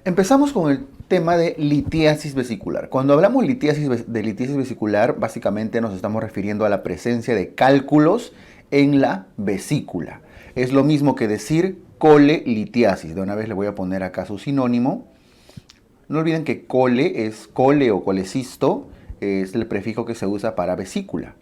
Empezamos con el tema de litiasis vesicular. Cuando hablamos de litiasis vesicular, básicamente nos estamos refiriendo a la presencia de cálculos en la vesícula. Es lo mismo que decir colelitiasis. De una vez le voy a poner acá su sinónimo. No olviden que cole es cole o colecisto, es el prefijo que se usa para vesícula.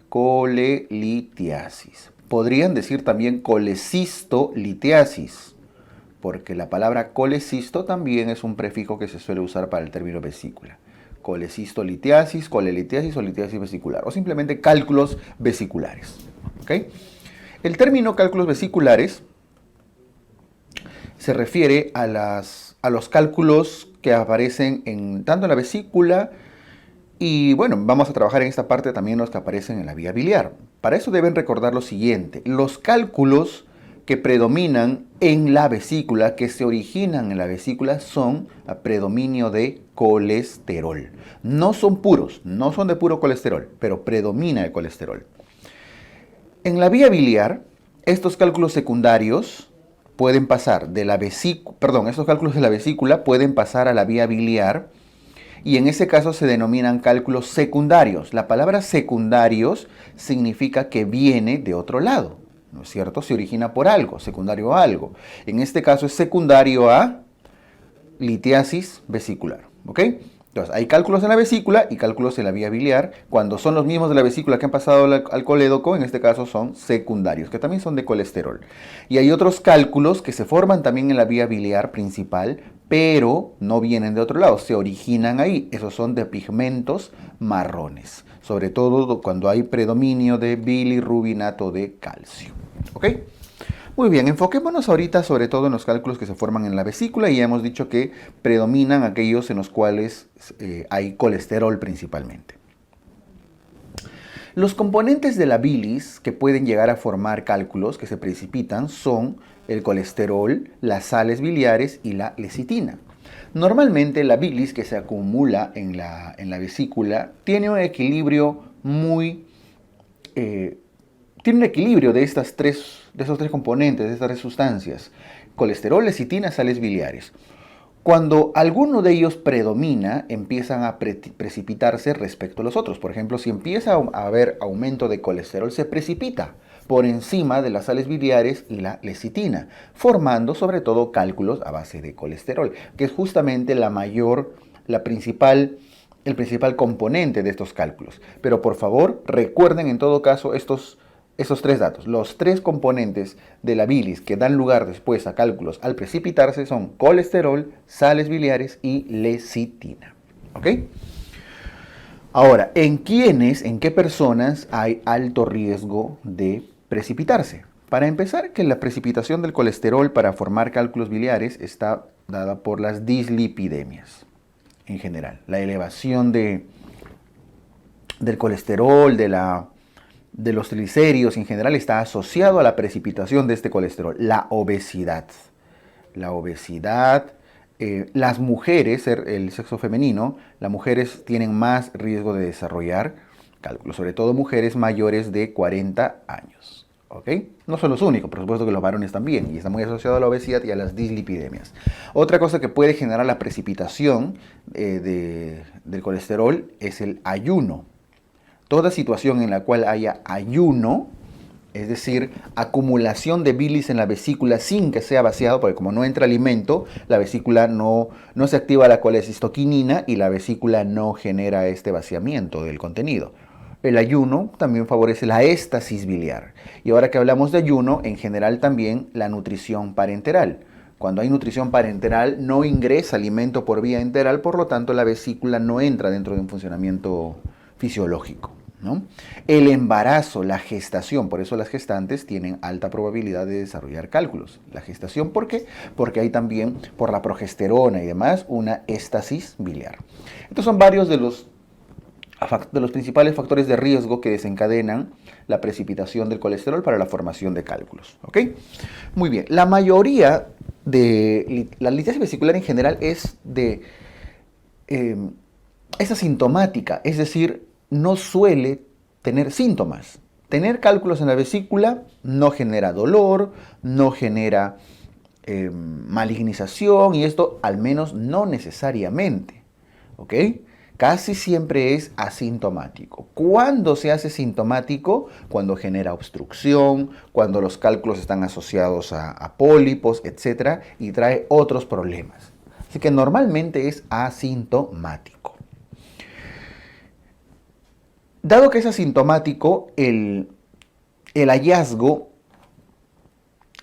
Colelitiasis. Podrían decir también colecistolitiasis, porque la palabra colecisto también es un prefijo que se suele usar para el término vesícula. Colecistolitiasis, colelitiasis o litiasis vesicular, o simplemente cálculos vesiculares. ¿Okay? El término cálculos vesiculares se refiere a los cálculos que aparecen tanto en la vesícula y bueno, vamos a trabajar en esta parte también los que aparecen en la vía biliar. Para eso deben recordar lo siguiente: los cálculos que predominan en la vesícula, que se originan en la vesícula, son a predominio de colesterol. No son puros, no son de puro colesterol, pero predomina el colesterol. En la vía biliar, estos cálculos secundarios pueden pasar de la vesícula, estos cálculos de la vesícula pueden pasar a la vía biliar y en ese caso se denominan cálculos secundarios. La palabra secundarios significa que viene de otro lado, ¿no es cierto? Se origina por algo, secundario a algo. En este caso es secundario a litiasis vesicular, ¿ok? Entonces, hay cálculos en la vesícula y cálculos en la vía biliar. Cuando son los mismos de la vesícula que han pasado al colédoco, en este caso son secundarios, que también son de colesterol. Y hay otros cálculos que se forman también en la vía biliar principal, pero no vienen de otro lado, se originan ahí. Esos son de pigmentos marrones, sobre todo cuando hay predominio de bilirrubinato de calcio, ¿ok? Muy bien, enfoquémonos ahorita sobre todo en los cálculos que se forman en la vesícula y ya hemos dicho que predominan aquellos en los cuales hay colesterol principalmente. Los componentes de la bilis que pueden llegar a formar cálculos que se precipitan son el colesterol, las sales biliares y la lecitina. Normalmente la bilis que se acumula en la vesícula tiene un equilibrio de esos tres componentes, de estas tres sustancias: colesterol, lecitina, sales biliares. Cuando alguno de ellos predomina, empiezan a precipitarse respecto a los otros. Por ejemplo, si empieza a haber aumento de colesterol, se precipita por encima de las sales biliares y la lecitina, formando sobre todo cálculos a base de colesterol, que es justamente el principal componente de estos cálculos. Pero por favor, recuerden en todo caso esos tres datos. Los tres componentes de la bilis que dan lugar después a cálculos al precipitarse son colesterol, sales biliares y lecitina. ¿Ok? Ahora, ¿en qué personas hay alto riesgo de precipitarse? Para empezar, que la precipitación del colesterol para formar cálculos biliares está dada por las dislipidemias en general. La elevación del colesterol, de los triglicéridos en general está asociado a la precipitación de este colesterol. La obesidad. Las mujeres, el sexo femenino, las mujeres tienen más riesgo de desarrollar cálculos, sobre todo mujeres mayores de 40 años. ¿Ok? No son los únicos, por supuesto que los varones también, y está muy asociado a la obesidad y a las dislipidemias. Otra cosa que puede generar la precipitación del colesterol es el ayuno. Toda situación en la cual haya ayuno, es decir, acumulación de bilis en la vesícula sin que sea vaciado, porque como no entra alimento, la vesícula no se activa la colecistoquinina y la vesícula no genera este vaciamiento del contenido. El ayuno también favorece la éstasis biliar. Y ahora que hablamos de ayuno, en general también la nutrición parenteral. Cuando hay nutrición parenteral no ingresa alimento por vía enteral, por lo tanto la vesícula no entra dentro de un funcionamiento fisiológico, ¿no? El embarazo, la gestación, por eso las gestantes tienen alta probabilidad de desarrollar cálculos. La gestación, ¿por qué? Porque hay también, por la progesterona y demás, una éstasis biliar. Estos son varios de los principales factores de riesgo que desencadenan la precipitación del colesterol para la formación de cálculos. ¿Ok? Muy bien. La mayoría de la litiasis vesicular en general es asintomática, es decir, no suele tener síntomas. Tener cálculos en la vesícula no genera dolor, no genera malignización y esto, al menos no necesariamente, ¿ok? Casi siempre es asintomático. ¿Cuándo se hace sintomático? Cuando genera obstrucción, cuando los cálculos están asociados a pólipos, etc. y trae otros problemas. Así que normalmente es asintomático. Dado que es asintomático, el hallazgo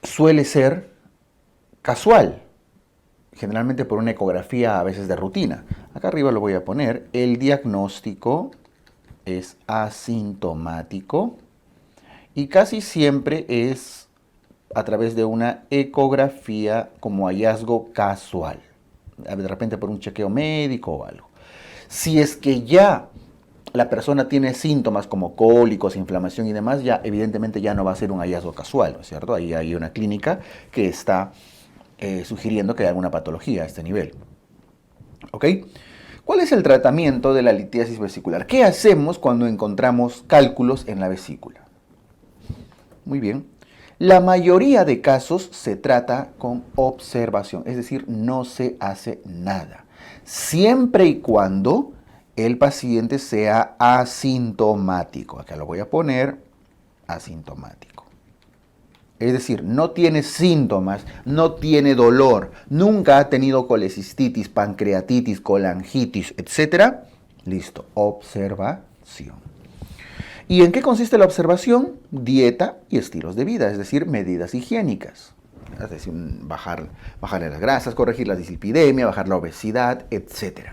suele ser casual, generalmente por una ecografía a veces de rutina. Acá arriba lo voy a poner. El diagnóstico es asintomático y casi siempre es a través de una ecografía como hallazgo casual, de repente por un chequeo médico o algo. Si es que ya la persona tiene síntomas como cólicos, inflamación y demás, ya evidentemente ya no va a ser un hallazgo casual, ¿no es cierto? Ahí hay una clínica que está sugiriendo que hay alguna patología a este nivel. ¿Ok? ¿Cuál es el tratamiento de la litiasis vesicular? ¿Qué hacemos cuando encontramos cálculos en la vesícula? Muy bien. La mayoría de casos se trata con observación, es decir, no se hace nada. Siempre y cuando el paciente sea asintomático. Acá lo voy a poner, asintomático. Es decir, no tiene síntomas, no tiene dolor, nunca ha tenido colecistitis, pancreatitis, colangitis, etc. Listo, observación. ¿Y en qué consiste la observación? Dieta y estilos de vida, es decir, medidas higiénicas. Es decir, bajarle las grasas, corregir la dislipidemia, bajar la obesidad, etc.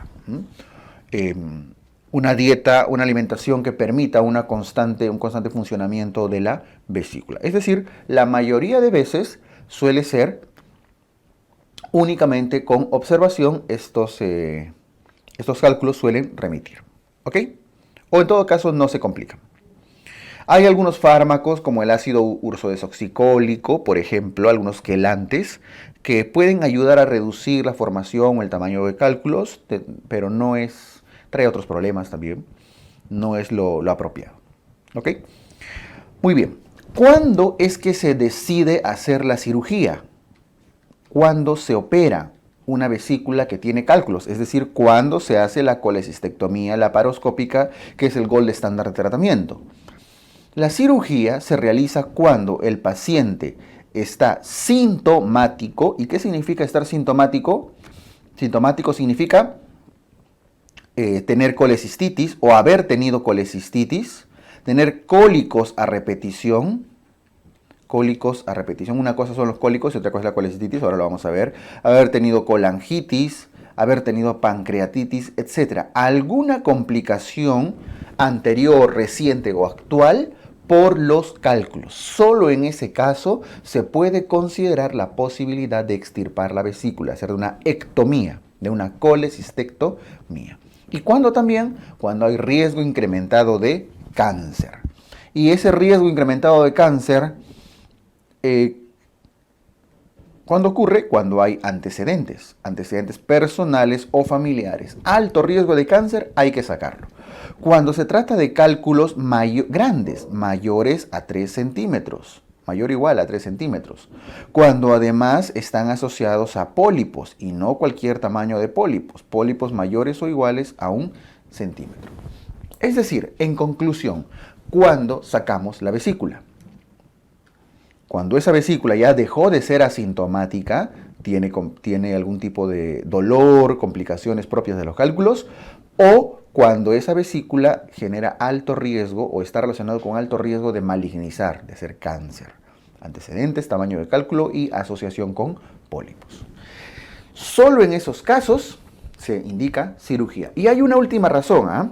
Una dieta, una alimentación que permita un constante funcionamiento de la vesícula. Es decir, la mayoría de veces suele ser únicamente con observación estos cálculos suelen remitir. ¿Ok? O en todo caso no se complican. Hay algunos fármacos como el ácido ursodesoxicólico, por ejemplo, algunos quelantes, que pueden ayudar a reducir la formación o el tamaño de cálculos, pero no es, trae otros problemas también, no es lo apropiado. ¿Ok? Muy bien. ¿Cuándo es que se decide hacer la cirugía? Cuando se opera una vesícula que tiene cálculos, es decir, cuando se hace la colecistectomía laparoscópica, que es el gold estándar de tratamiento. La cirugía se realiza cuando el paciente está sintomático. ¿Y qué significa estar sintomático? Sintomático significa tener colecistitis o haber tenido colecistitis, tener cólicos a repetición. Cólicos a repetición, una cosa son los cólicos y otra cosa es la colecistitis, ahora lo vamos a ver. Haber tenido colangitis, haber tenido pancreatitis, etc. Alguna complicación anterior, reciente o actual por los cálculos. Solo en ese caso se puede considerar la posibilidad de extirpar la vesícula, hacer una ectomía, de una colecistectomía. ¿Y cuándo también? Cuando hay riesgo incrementado de cáncer. Y ese riesgo incrementado de cáncer, ¿cuándo ocurre? Cuando hay antecedentes personales o familiares. Alto riesgo de cáncer, hay que sacarlo. Cuando se trata de cálculos grandes, mayores a 3 centímetros, mayor o igual a 3 centímetros. Cuando además están asociados a pólipos y no cualquier tamaño de pólipos, pólipos mayores o iguales a 1 centímetro. Es decir, en conclusión, cuando sacamos la vesícula. Cuando esa vesícula ya dejó de ser asintomática, tiene algún tipo de dolor, complicaciones propias de los cálculos, o cuando esa vesícula genera alto riesgo o está relacionado con alto riesgo de malignizar, de ser cáncer. Antecedentes, tamaño de cálculo y asociación con pólipos. Solo en esos casos se indica cirugía. Y hay una última razón, ¿ah?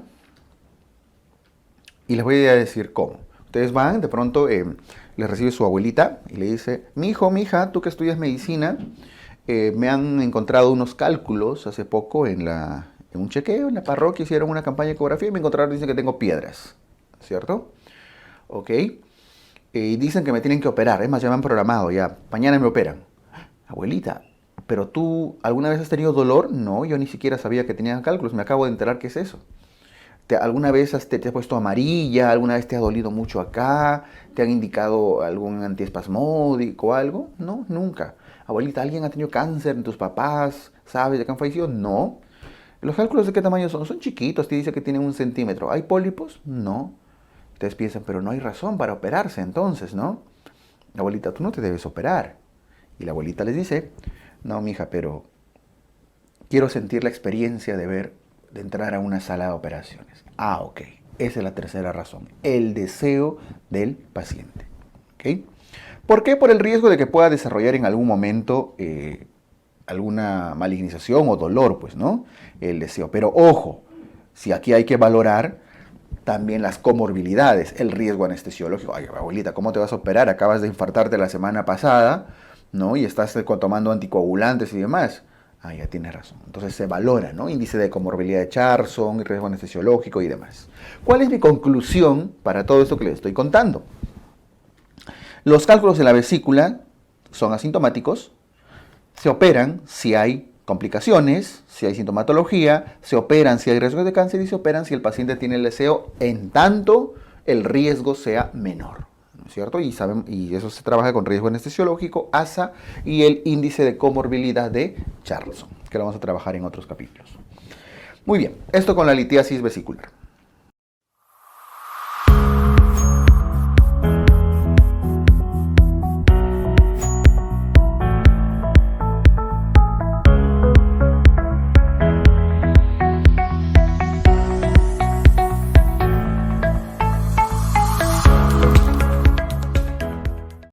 Y les voy a decir cómo. Ustedes van, de pronto les recibe su abuelita y le dice: mi hijo, mi hija, tú que estudias medicina, me han encontrado unos cálculos hace poco en un chequeo, en la parroquia hicieron una campaña de ecografía y me encontraron, dicen que tengo piedras, ¿cierto? Ok. Y dicen que me tienen que operar, es más, ya me han programado, ya, mañana me operan. Abuelita, ¿pero tú alguna vez has tenido dolor? No, yo ni siquiera sabía que tenían cálculos, me acabo de enterar qué es eso. ¿Alguna vez te has puesto amarilla? ¿Alguna vez te ha dolido mucho acá? ¿Te han indicado algún antiespasmódico o algo? No, nunca. Abuelita, ¿alguien ha tenido cáncer en tus papás? ¿Sabes de qué han fallecido? No. ¿Los cálculos de qué tamaño son? Son chiquitos, te dice que tienen 1 centímetro. ¿Hay pólipos? No. Ustedes piensan, pero no hay razón para operarse entonces, ¿no? Abuelita, tú no te debes operar. Y la abuelita les dice, no, mija, pero quiero sentir la experiencia de entrar a una sala de operaciones. Ah, ok. Esa es la tercera razón. El deseo del paciente. ¿Ok? ¿Por qué? Por el riesgo de que pueda desarrollar en algún momento alguna malignización o dolor, pues, ¿no? El deseo. Pero ojo, si aquí hay que valorar también las comorbilidades, el riesgo anestesiológico. Ay, abuelita, ¿cómo te vas a operar? Acabas de infartarte la semana pasada, ¿no? Y estás tomando anticoagulantes y demás. Ah, ya tienes razón. Entonces se valora, ¿no? Índice de comorbilidad de Charson, riesgo anestesiológico y demás. ¿Cuál es mi conclusión para todo esto que les estoy contando? Los cálculos de la vesícula son asintomáticos, se operan si hay complicaciones, si hay sintomatología, se operan si hay riesgo de cáncer y se operan si el paciente tiene el deseo en tanto el riesgo sea menor, ¿no es cierto? Y eso se trabaja con riesgo anestesiológico, ASA y el índice de comorbilidad de Charlson, que lo vamos a trabajar en otros capítulos. Muy bien, esto con la litiasis vesicular.